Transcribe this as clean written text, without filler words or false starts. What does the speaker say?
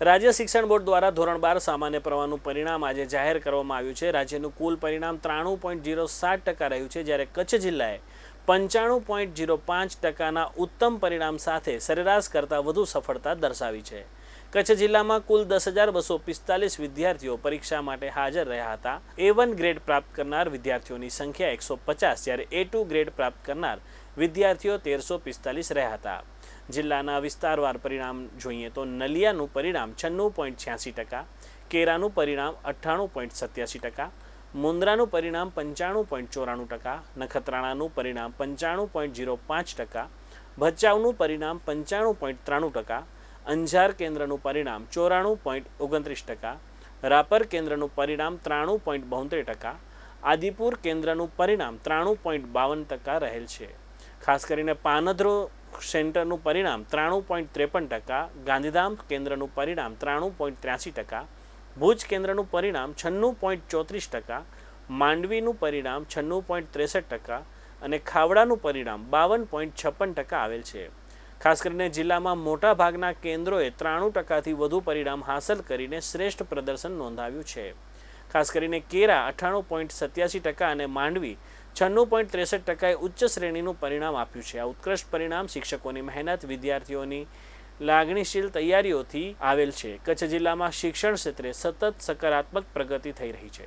રાજ્ય શિક્ષણ બોર્ડ દ્વારા ધોરણ 12 સામાન્ય પ્રવાહનું પરિણામ આજે જાહેર કરવામાં આવ્યું છે। રાજ્યનું કુલ પરિણામ 93.07% રહ્યું છે, જ્યારે કચ્છ જિલ્લાએ 95.05%ના ઉત્તમ પરિણામ સાથે સરેરાશ કરતાં વધુ સફળતા દર્શાવી છે। કચ્છ જિલ્લામાં કુલ 10,245 વિદ્યાર્થીઓ પરીક્ષા માટે હાજર રહ્યા હતા। A1 ગ્રેડ પ્રાપ્ત કરનાર વિદ્યાર્થીઓની સંખ્યા 150, જ્યારે A2 ગ્રેડ પ્રાપ્ત કરનાર વિદ્યાર્થીઓ 1345 રહ્યા હતા। જિલ્લાના વિસ્તારવાર પરિણામ જોઈએ તો નલિયાનું પરિણામ 96.86%, કેરાનું પરિણામ 98.87%, મુન્દ્રાનું પરિણામ 95.94%, નખત્રાણાનું પરિણામ 95.05%, ભચાઉનું પરિણામ 95.93%, અંજાર કેન્દ્રનું પરિણામ 94.29%, રાપર કેન્દ્રનું પરિણામ 93.72%, આદિપુર કેન્દ્રનું પરિણામ 93.52% રહેલ છે। ખાસ કરીને પાનધ્રો સેન્ટરનું પરિણામ 93.53%, ગાંધીધામ કેન્દ્રનું પરિણામ 93.83%, ભુજ કેન્દ્રનું પરિણામ 96.34%, માંડવીનું પરિણામ 96.63% અને ખાવડાનું પરિણામ 52.56% આવેલ છે। ખાસ કરીને જિલ્લામાં મોટા ભાગના કેન્દ્રોએ 93%થી વધુ પરિણામ હાંસલ કરીને શ્રેષ્ઠ પ્રદર્શન નોંધાવ્યું છે। ખાસ કરીને કેરા 98.87% અને માંડવી 96.63%એ ઉચ્ચ શ્રેણીનું પરિણામ આપ્યું છે। આ ઉત્કૃષ્ટ પરિણામ શિક્ષકોની મહેનત, વિદ્યાર્થીઓની લાગણીશીલ તૈયારીઓથી આવેલ છે। કચ્છ જિલ્લામાં શિક્ષણ ક્ષેત્રે સતત સકારાત્મક પ્રગતિ થઈ રહી છે।